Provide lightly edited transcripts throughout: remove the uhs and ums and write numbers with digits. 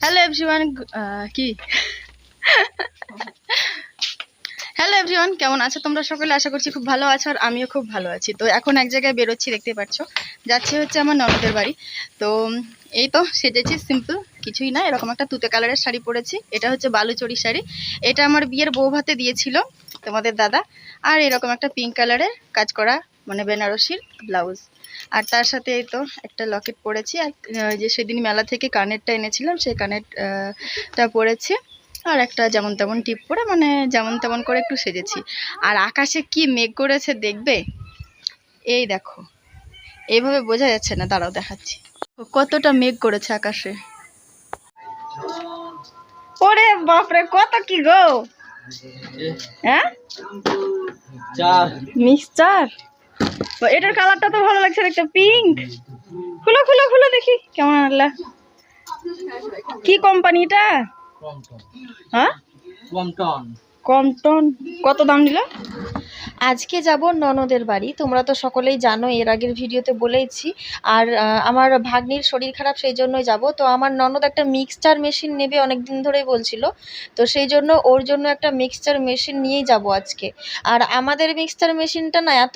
Hello everyone কি hello everyone, কেমন আছো তোমরা সকলে? আশা করছি খুব ভালো আছো, আর আমিও খুব ভালো আছি। তো এখন এক জায়গায় বেরোচ্ছি, দেখতে পাচ্ছ, যাচ্ছি হচ্ছে আমার ননদের বাড়ি। তো এই তো সেজেছি, সিম্পল কিছুই না, এরকম একটা তুতে কালারের শাড়ি পরেছি। এটা হচ্ছে বালুচরি শাড়ি, এটা আমার বিয়ের বউ ভাতে দিয়েছিল তোমাদের দাদা। আর এরকম একটা পিঙ্ক কালারের কাজ করা মানে বেনারসির ব্লাউজ, আর তার সাথে এই তো একটা লকেট পরেছি। আর যে সেদিন মেলা থেকে কানেরটা এনেছিলাম, সেই কানেরটা পরেছি। আর একটা যেমন তেমন টিপ পরে মানে যেমন তেমন করে একটু সেজেছি। আর আকাশে কি মেঘ করেছে দেখবে, এই দেখো, এইভাবে বোঝা যাচ্ছে না, দাঁড়াও দেখাচ্ছি কতটা মেঘ করেছে আকাশে। ওরে বাপরে, কত কি গো, হ্যাঁ মিক্সচার। এটার কালারটা তো ভালো লাগছে দেখতে, পিঙ্ক। খুলো খুলো খুলো দেখি কেমন আনলা, কি কোম্পানিটা? হ্যাঁ কমটন। কত দাম নিল? আজকে যাব ননদের বাড়ি। তোমরা তো সকলেই জানো, এর আগের ভিডিওতে বলেইছি। আর আমার ভাগ্নির শরীর খারাপ, সেই জন্যই যাব। তো আমার ননদ একটা মিক্সচার মেশিন নেবে অনেক দিন ধরেই বলছিল, তো সেই জন্য ওর জন্য একটা মিক্সচার মেশিন নিয়েই যাব আজকে। আর আমাদের মিক্সচার মেশিনটা না এত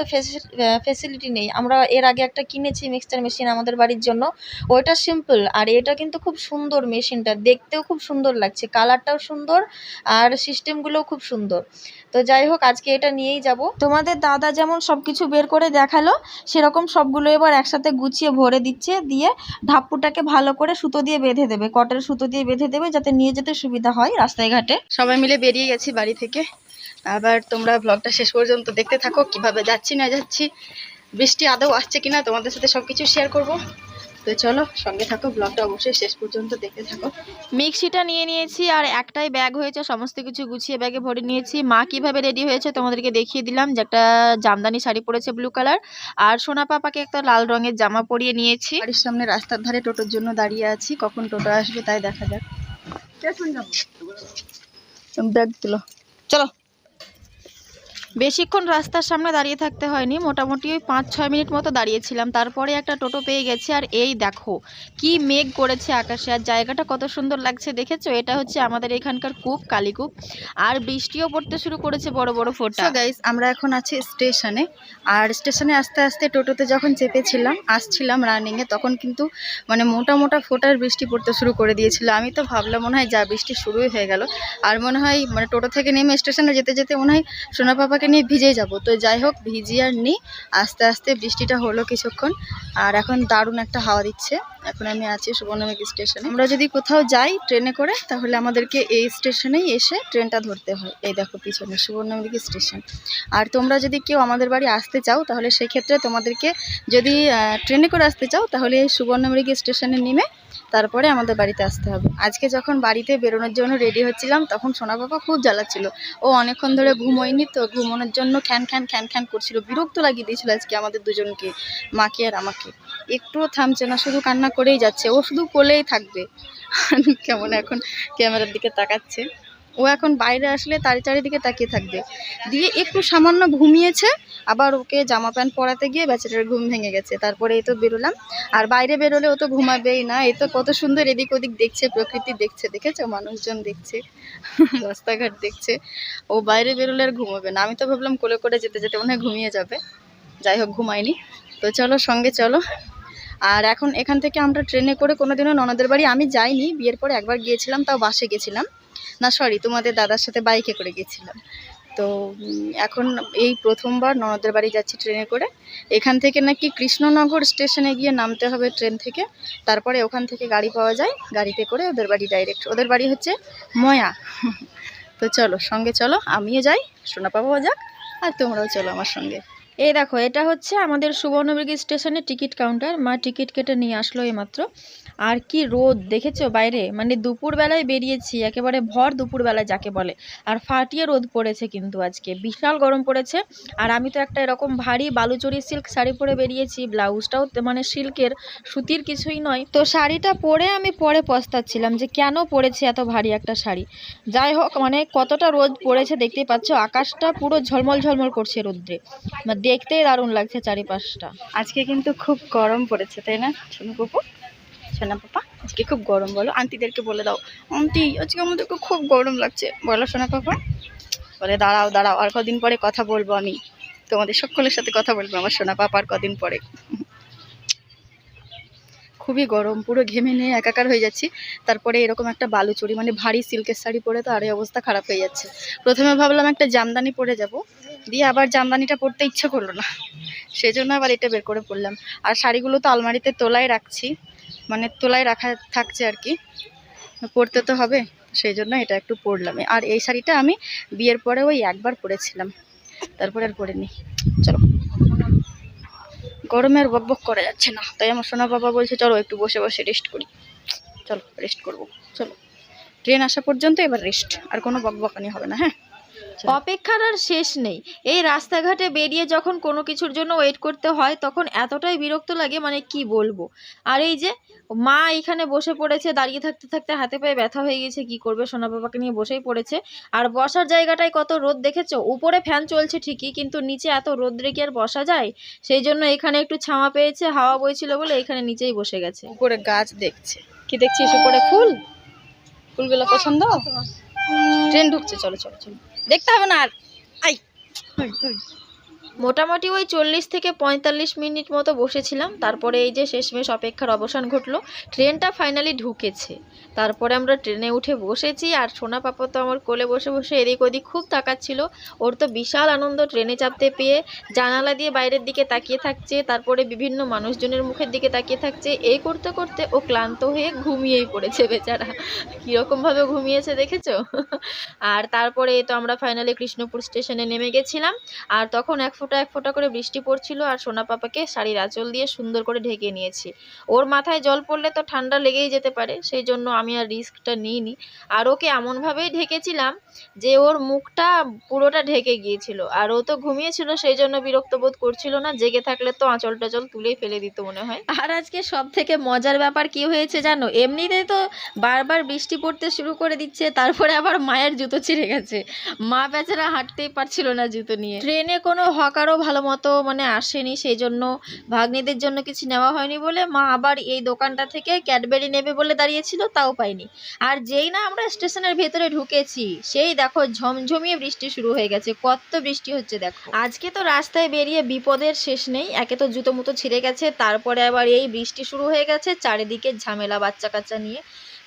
ফেসিলিটি নেই। আমরা এর আগে একটা কিনেছি মিক্সচার মেশিন আমাদের বাড়ির জন্য, ওইটা সিম্পল। আর এটা কিন্তু খুব সুন্দর, মেশিনটা দেখতেও খুব সুন্দর লাগছে, কালারটাও সুন্দর আর সিস্টেমগুলোও খুব সুন্দর। তো যাই হোক, আজকে এটা নিয়েই যাব। তোমাদের দাদা যেমন সবকিছু বের করে দেখালো, সেরকম সবগুলো এবার একসাথে গুছিয়ে ভরে দিচ্ছে, দিয়ে ঢাপ্পুটাকে ভালো করে সুতো দিয়ে বেঁধে দেবে, কটের সুতো দিয়ে বেঁধে দেবে, যাতে নিয়ে যেতে সুবিধা হয় রাস্তায় ঘাটে। সবাই মিলে বেরিয়ে গেছি বাড়ি থেকে। আবার তোমরা ব্লগটা শেষ পর্যন্ত দেখতে থাকো, কিভাবে যাচ্ছি না যাচ্ছি, বৃষ্টি আদৌ আসছে কিনা, তোমাদের সাথে সবকিছু শেয়ার করব। তো চলো সঙ্গে থাকো, ব্লগটা অবশ্যই শেষ পর্যন্ত দেখতে থাকো। মিক্সিটা নিয়ে নিয়েছি, আর একটাই ব্যাগ হয়েছে, সমস্ত কিছু গুছিয়ে ব্যাগে ভরে নিয়েছি। মা কিভাবে রেডি হয়েছে তোমাদেরকে দেখিয়ে দিলাম, যে একটা জামদানি শাড়ি পরেছে ব্লু কালার, আর সোনা পাপাকে একটা লাল রঙের জামা পরিয়ে নিয়েছি। বাড়ির সামনে রাস্তার ধারে টোটোর জন্য দাঁড়িয়ে আছি, কখন টোটো আসবে তাই দেখা যাক। ব্যাগ তুলো, চলো। বেশিক্ষণ রাস্তার সামনে দাঁড়িয়ে থাকতে হয়নি, মোটামুটি ওই 5-6 মিনিট মতো দাঁড়িয়েছিলাম, তারপরে একটা টোটো পেয়ে গেছে। আর এই দেখো কি মেঘ করেছে আকাশে, আর জায়গাটা কত সুন্দর লাগছে দেখেছো? এটা হচ্ছে আমাদের এখানকার কূপ, কালীকূপ। আর বৃষ্টিও পড়তে শুরু করেছে, বড় বড় ফোঁটা। গাইস, আমরা এখন আছি স্টেশনে। আর স্টেশনে আস্তে আস্তে টোটোতে যখন চেপেছিলাম, আসছিলাম রানিংয়ে, তখন কিন্তু মানে মোটা মোটা ফোঁটার বৃষ্টি পড়তে শুরু করে দিয়েছিল। আমি তো ভাবলাম মনে হয় যা বৃষ্টি শুরুই হয়ে গেল, আর মনে হয় মানে টোটো থেকে নেমে স্টেশনে যেতে যেতে মনে হয় সোনা পাপাকে নিয়ে ভিজে যাব। তো যাই হোক, ভিজি আর নি, আস্তে আস্তে বৃষ্টিটা হলো কিছুক্ষণ, আর এখন দারুণ একটা হাওয়া দিচ্ছে। এখন আমি আছি সুবর্ণমুখী স্টেশনে। আমরা যদি কোথাও যাই ট্রেনে করে, তাহলে আমাদেরকে এই স্টেশনেই এসে ট্রেনটা ধরতে হয়। এই দেখো পিছনে সুবর্ণমুখী স্টেশন। আর তোমরা যদি কেউ আমাদের বাড়ি আসতে চাও, তাহলে সেক্ষেত্রে তোমাদেরকে যদি ট্রেনে করে আসতে চাও, তাহলে এই সুবর্ণমুখী স্টেশনে নেমে তারপরে আমাদের বাড়িতে আসতে হবে। আজকে যখন বাড়িতে বেরোনোর জন্য রেডি হচ্ছিলাম, তখন সোনা বাবা খুব জ্বালাচ্ছিল। ও অনেকক্ষণ ধরে ঘুমোয়নি, তো ঘুমানোর জন্য খ্যান খ্যান খ্যান খ্যান করছিল, বিরক্ত লাগিয়ে দিয়েছিল আজকে আমাদের দুজনকে, মাকে আর আমাকে। একটুও থামছে না, শুধু কান্না করেই যাচ্ছে, ও শুধু কোলেই থাকবে। কেমন এখন ক্যামেরার দিকে তাকাচ্ছে। ও এখন বাইরে আসলে তার চারিদিকে তাকিয়ে থাকবে। দিয়ে একটু সামান্য ঘুমিয়েছে, আবার ওকে জামা প্যান্ট পরাতে গিয়ে বেচারার ঘুম ভেঙে গেছে। তারপরে এই তো বেরোলাম। আর বাইরে বেরোলে ও তো ঘুমাবেই না, এই তো কত সুন্দর এদিক ওদিক দেখছে, প্রকৃতি দেখছে, দেখেছো, মানুষজন দেখছে, রাস্তাঘাট দেখছে। ও বাইরে বেরোলে আর ঘুমাবে না। আমি তো ভাবলাম কোলে করে যেতে যেতে মনে হয় ঘুমিয়ে যাবে, যাই হোক ঘুমায়নি। তো চলো সঙ্গে চলো। আর এখন এখান থেকে আমরা ট্রেনে করে কোনোদিনও ননদের বাড়ি আমি যাইনি, বিয়ের পরে একবার গিয়েছিলাম, তাও বাসে গেছিলাম, না সরি তোমাদের দাদার সাথে বাইকে করে গেছিলাম। তো এখন এই প্রথমবার ননদের বাড়ি যাচ্ছি ট্রেনে করে। এখান থেকে নাকি কৃষ্ণনগর স্টেশনে গিয়ে নামতে হবে ট্রেন থেকে, তারপরে ওখান থেকে গাড়ি পাওয়া যায়, গাড়িতে করে ওদের বাড়ি ডাইরেক্ট। ওদের বাড়ি হচ্ছে ময়া। তো চলো সঙ্গে চলো, আমিও যাই, সোনা পাপাও যাক, আর তোমরাও চলো আমার সঙ্গে। এই দেখো, এটা হচ্ছে আমাদের সুবর্ণমুখী স্টেশনের টিকিট কাউন্টার। মা টিকিট কেটে নিয়ে আসলো এইমাত্র। আর কি রোদ দেখেছো বাইরে, মানে দুপুরবেলায় বেরিয়েছি, একেবারে ভর দুপুরবেলায় যাকে বলে। আর ফাটিয়ে রোদ পড়েছে কিন্তু আজকে, বিশাল গরম পড়েছে। আর আমি তো একটা এরকম ভারী বালুচরি সিল্ক শাড়ি পরে বেরিয়েছি, ব্লাউজটাও মানে সিল্কের, সুতির কিছুই নয়। তো শাড়িটা পরে আমি পরে পস্তাচ্ছিলাম যে কেন পরেছি এত ভারী একটা শাড়ি। যাই হোক, মানে কতটা রোদ পড়েছে দেখতেই পাচ্ছ, আকাশটা পুরো ঝলমল ঝলমল করছে রোদ্রে, দেখতেই দারুণ লাগছে চারিপাশটা। আজকে কিন্তু খুব গরম পড়েছে, তাই না সোনা পাপা? সোনা পাপা আজকে খুব গরম, বলো আন্টিদেরকে বলে দাও, আন্টি আজকে আমাদেরকে খুব গরম লাগছে, বলো সোনা পাপা। বলে দাঁড়াও দাঁড়াও, আর কদিন পরে কথা বলবো, আমি তোমাদের সকলের সাথে কথা বলবো আমার সোনা পাপার কদিন পরে। খুবই গরম, পুরো ঘেমে নিয়ে একাকার হয়ে যাচ্ছি। তারপরে এরকম একটা বালুচুরি মানে ভারী সিল্কের শাড়ি পরে তো আরে অবস্থা খারাপ হয়ে যাচ্ছে। প্রথমে ভাবলাম একটা জামদানি পরে যাব, দিয়ে আবার জামদানিটা পরতে ইচ্ছে করলো না, সেজন্য আবার এটা বের করে পরলাম। আর শাড়িগুলো তো আলমারিতে তোলায় রাখছি, মানে তোলায় রাখা থাকছে আর কি, পরতে তো হবে, সেই জন্য এটা একটু পরলাম। আর এই শাড়িটা আমি বিয়ের পরে ওই একবার পরেছিলাম, তারপরে আর পরিনি। চলো, গরমে আর বকবক করা যাচ্ছে না, তাই আমার সোনা বাবা বলছে চলো একটু বসে বসে রেস্ট করি। চলো রেস্ট করবো, চলো ট্রেন আসা পর্যন্ত এবার রেস্ট, আর কোনো বকবকানি হবে না। হ্যাঁ, অপেক্ষার আর শেষ নেই। এই রাস্তাঘাটে বেরিয়ে যখন কোনো কিছুর জন্য ওয়েট করতে হয় তখন এতটাই বিরক্ত লাগে, মানে কি বলবো। আর এই যে মা এখানে বসে পড়েছে, দাঁড়িয়ে থাকতে থাকতে হাতে পায়ে ব্যথা হয়ে গেছে, কি করবে, সোনা বাবাকে নিয়ে বসেই পড়েছে। আর বসার জায়গাটায় কত রোদ দেখেছো, উপরে ফ্যান চলছে ঠিকই কিন্তু নিচে এত রোদ্রে কি আর বসা যায়। সেই জন্য এখানে একটু ছাওয়া পেয়েছে, হাওয়া বইছিল বলে এখানে নিচেই বসে গেছে। উপরে গাছ দেখছে, কি দেখছিস উপরে? ফুল, ফুলগুলো পছন্দ। ট্রেন ঢুকছে, চলো চলো চলো, দেখতে হবে না আর। আই মোটামুটি ওই 40 থেকে 45 মিনিট মতো বসেছিলাম, তারপরে এই যে শেষমেশ অপেক্ষার অবসান ঘটলো, ট্রেনটা ফাইনালি ঢুকেছে। তারপরে আমরা ট্রেনে উঠে বসেছি, আর সোনা পাপা তো আমার কোলে বসে বসে এদিক ওদিক খুব তাকাচ্ছিল। ওর তো বিশাল আনন্দ ট্রেনে চাপতে পেয়ে, জানালা দিয়ে বাইরের দিকে তাকিয়ে থাকছে, তারপরে বিভিন্ন মানুষজনের মুখের দিকে তাকিয়ে থাকছে। এই করতে করতে ও ক্লান্ত হয়ে ঘুমিয়েই পড়েছে বেচারা, কীরকমভাবে ঘুমিয়েছে দেখেছো। আর তারপরে তো আমরা ফাইনালি কৃষ্ণপুর স্টেশনে নেমে গেছিলাম। আর তখন এক ফোঁটা করে বৃষ্টি পড়ছিল, আর সোনা পাপাকে শাড়ির আঁচল দিয়ে সুন্দর করে ঢেকে নিয়েছি। ওর মাথায় জল পড়লে তো ঠান্ডা লেগেই যেতে পারে, সেই জন্য আমি আর রিস্কটা নিইনি। আর ওকে এমনভাবেই ঢেকেছিলাম যে ওর মুখটা পুরোটা ঢেকে গিয়েছিল। আর ও তো ঘুমিয়েছিল, সেই জন্য বিরক্ত বোধ করছিল না, জেগে থাকলে তো আঁচল টাচল তুলেই ফেলে দিত মনে হয়। আর আজকে সব থেকে মজার ব্যাপার কি হয়েছে জানো, এমনিতেই তো বারবার বৃষ্টি পড়তে শুরু করে দিচ্ছে, তারপরে আবার মায়ের জুতো ছিঁড়ে গেছে। মা বেচারা হাঁটতেই পারছিল না জুতো নিয়ে। ট্রেনে কোনো হকারও ভালো মতো মানে আসেনি, সেই জন্য ভাগ্নিদের জন্য কিছু নেওয়া হয়নি বলে মা আবার এই দোকানটা থেকে ক্যাডবেরি নেবে বলে দাঁড়িয়েছিল, তাও পাইনি। আর যেই না আমরা স্টেশনের ভেতরে ঢুকেছি, সেই দেখো ঝমঝমিয়ে বৃষ্টি শুরু হয়ে গেছে, কত বৃষ্টি হচ্ছে দেখো। আজকে তো রাস্তায় বেরিয়ে বিপদের শেষ নেই, একে তো জুতো মুতো ছিঁড়ে গেছে, তারপরে আবার এই বৃষ্টি শুরু হয়ে গেছে, চারিদিকে ঝামেলা বাচ্চা কাচ্চা নিয়ে,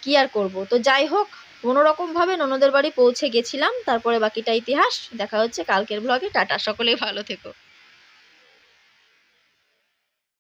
কি আর করব। তো যাই হোক, কোনোরকমভাবে ননদের বাড়ি পৌঁছে গেছিলাম, তারপরে বাকিটা ইতিহাস। দেখা হচ্ছে কালকের ব্লগে। টাটা, সকলেই ভালো থেকো।